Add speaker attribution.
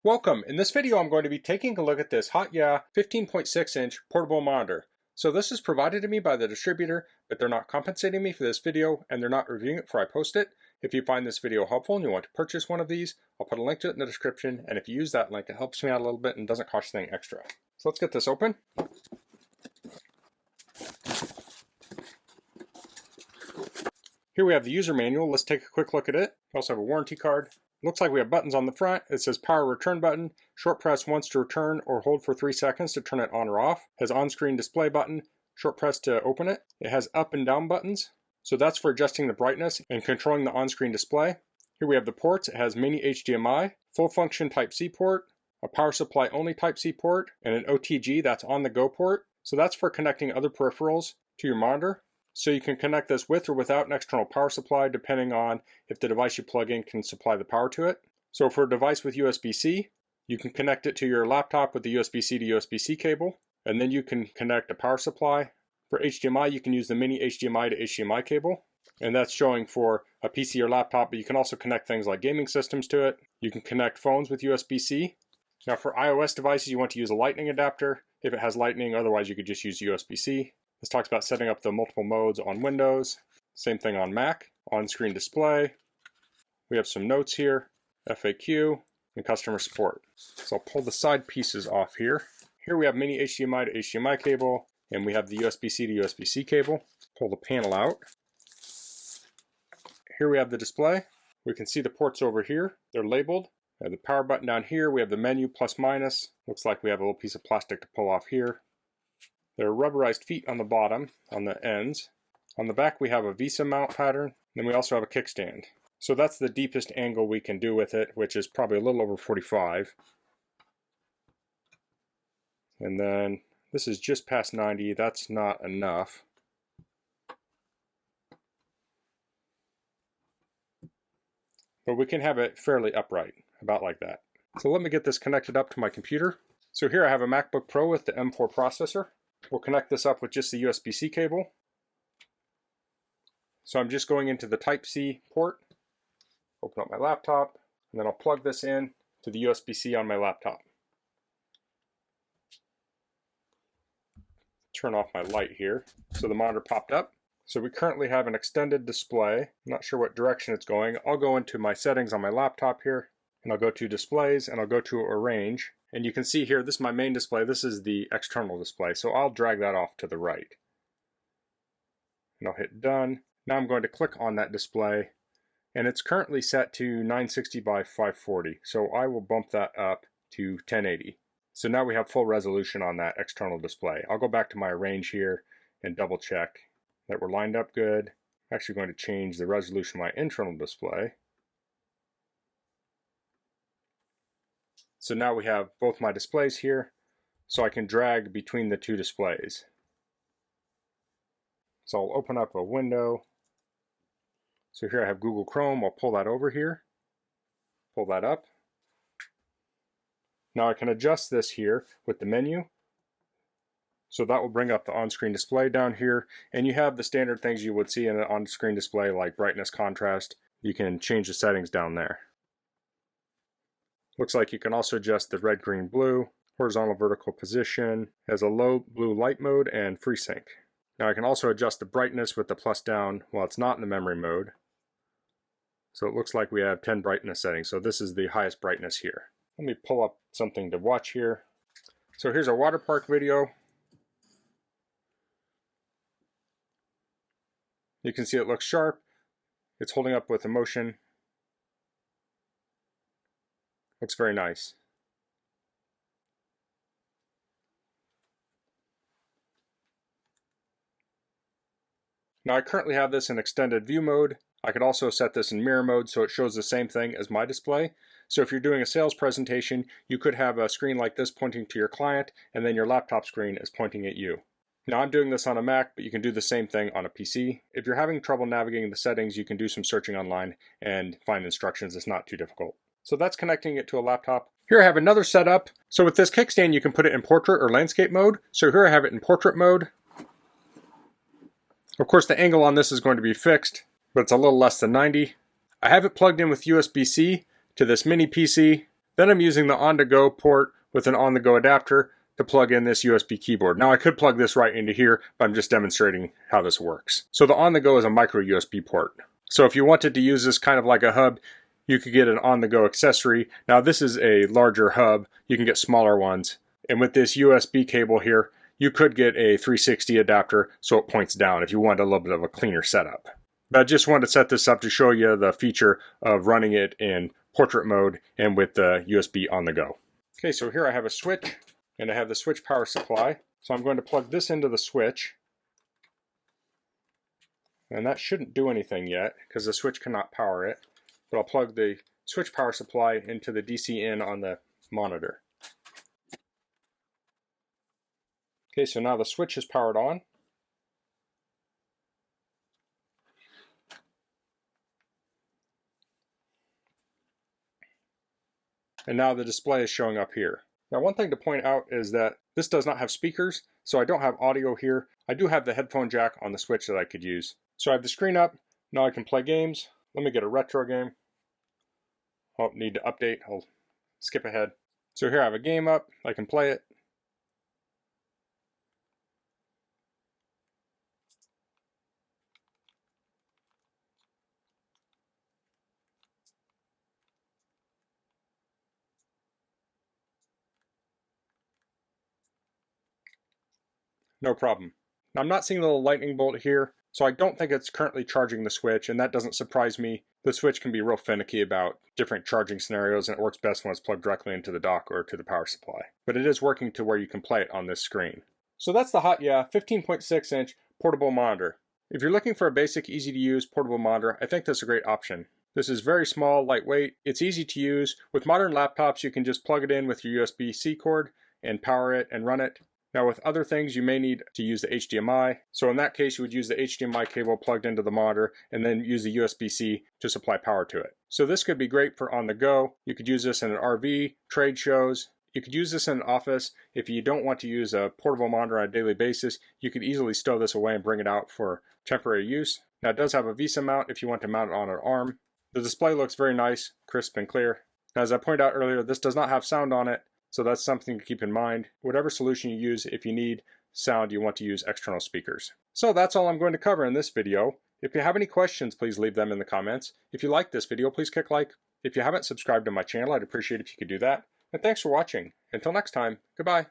Speaker 1: Welcome! In this video I'm going to be taking a look at this HotYeah 15.6-inch portable monitor. So this is provided to me by the distributor, but they're not compensating me for this video and they're not reviewing it before I post it. If you find this video helpful and you want to purchase one of these, I'll put a link to it in the description, and if you use that link it helps me out a little bit and doesn't cost you anything extra. So let's get this open. Here we have the user manual. Let's take a quick look at it. We also have a warranty card. Looks like we have buttons on the front. It says power return button, short press once to return or hold for 3 seconds to turn it on or off. It has on-screen display button, short press to open it. It has up and down buttons. So that's for adjusting the brightness and controlling the on-screen display. Here we have the ports. It has mini HDMI, full function Type-C port, a power supply only Type-C port, and an OTG, that's on the go port. So that's for connecting other peripherals to your monitor. So you can connect this with or without an external power supply depending on if the device you plug in can supply the power to it. So for a device with USB-C, you can connect it to your laptop with the USB-C to USB-C cable, and then you can connect a power supply. For HDMI, you can use the mini HDMI to HDMI cable, and that's showing for a PC or laptop, but you can also connect things like gaming systems to it. You can connect phones with USB-C. Now for iOS devices, you want to use a lightning adapter if it has lightning, otherwise you could just use USB-C. This talks about setting up the multiple modes on Windows. Same thing on Mac. On-screen display. We have some notes here, FAQ, and customer support. So I'll pull the side pieces off here. Here we have mini HDMI to HDMI cable, and we have the USB-C to USB-C cable. Pull the panel out. Here we have the display. We can see the ports over here. They're labeled. We have the power button down here. We have the menu plus minus. Looks like we have a little piece of plastic to pull off here. There are rubberized feet on the bottom, on the ends. On the back we have a VESA mount pattern, then we also have a kickstand. So that's the deepest angle we can do with it, which is probably a little over 45. And then this is just past 90, that's not enough. But we can have it fairly upright, about like that. So let me get this connected up to my computer. So here I have a MacBook Pro with the M4 processor. We'll connect this up with just the USB-C cable. So I'm just going into the Type-C port, open up my laptop, and then I'll plug this in to the USB-C on my laptop. Turn off my light here. So the monitor popped up. So we currently have an extended display. I'm not sure what direction it's going. I'll go into my settings on my laptop here, and I'll go to displays, and I'll go to arrange. And you can see here, this is my main display, this is the external display, so I'll drag that off to the right. And I'll hit done. Now I'm going to click on that display, and it's currently set to 960 by 540, so I will bump that up to 1080. So now we have full resolution on that external display. I'll go back to my arrange here and double check that we're lined up good. I'm actually going to change the resolution of my internal display. So now we have both my displays here, so I can drag between the two displays. So I'll open up a window. So here I have Google Chrome. I'll pull that over here, pull that up. Now I can adjust this here with the menu. So that will bring up the on-screen display down here, and you have the standard things you would see in an on-screen display like brightness, contrast. You can change the settings down there. Looks like you can also adjust the red, green, blue, horizontal, vertical position, has a low blue light mode, and FreeSync. Now I can also adjust the brightness with the plus down while it's not in the memory mode. So it looks like we have 10 brightness settings, so this is the highest brightness here. Let me pull up something to watch here. So here's our water park video. You can see it looks sharp. It's holding up with the motion. Looks very nice. Now I currently have this in extended view mode. I could also set this in mirror mode so it shows the same thing as my display. So if you're doing a sales presentation, you could have a screen like this pointing to your client, and then your laptop screen is pointing at you. Now I'm doing this on a Mac, but you can do the same thing on a PC. If you're having trouble navigating the settings, you can do some searching online and find instructions. It's not too difficult. So that's connecting it to a laptop. Here I have another setup. So with this kickstand, you can put it in portrait or landscape mode. So here I have it in portrait mode. Of course, the angle on this is going to be fixed, but it's a little less than 90. I have it plugged in with USB-C to this mini PC. Then I'm using the on-the-go port with an on-the-go adapter to plug in this USB keyboard. Now I could plug this right into here, but I'm just demonstrating how this works. So the on-the-go is a micro USB port. So if you wanted to use this kind of like a hub, you could get an on-the-go accessory. Now this is a larger hub. You can get smaller ones. And with this USB cable here, you could get a 360 adapter so it points down if you want a little bit of a cleaner setup. But I just wanted to set this up to show you the feature of running it in portrait mode and with the USB on the go. Okay, so here I have a switch and I have the switch power supply. So I'm going to plug this into the switch. And that shouldn't do anything yet because the switch cannot power it. But I'll plug the switch power supply into the DC in on the monitor. Okay, so now the switch is powered on. And now the display is showing up here. Now one thing to point out is that this does not have speakers, so I don't have audio here. I do have the headphone jack on the switch that I could use. So I have the screen up, now I can play games. Let me get a retro game. Oh, need to update, I'll skip ahead. So here I have a game up, I can play it. No problem. Now I'm not seeing the little lightning bolt here, so I don't think it's currently charging the switch, and that doesn't surprise me. The switch can be real finicky about different charging scenarios, and it works best when it's plugged directly into the dock or to the power supply. But it is working to where you can play it on this screen. So that's the HotYeah 15.6-inch portable monitor. If you're looking for a basic, easy to use portable monitor, I think this is a great option. This is very small, lightweight, it's easy to use. With modern laptops, you can just plug it in with your USB-C cord and power it and run it. Now with other things, you may need to use the HDMI. So in that case, you would use the HDMI cable plugged into the monitor and then use the USB-C to supply power to it. So this could be great for on the go. You could use this in an RV, trade shows. You could use this in an office. If you don't want to use a portable monitor on a daily basis, you could easily stow this away and bring it out for temporary use. Now it does have a VESA mount if you want to mount it on an arm. The display looks very nice, crisp and clear. As I pointed out earlier, this does not have sound on it. So that's something to keep in mind. Whatever solution you use, if you need sound, you want to use external speakers. So that's all I'm going to cover in this video. If you have any questions, please leave them in the comments. If you like this video, please click like. If you haven't subscribed to my channel, I'd appreciate if you could do that. And thanks for watching. Until next time, goodbye.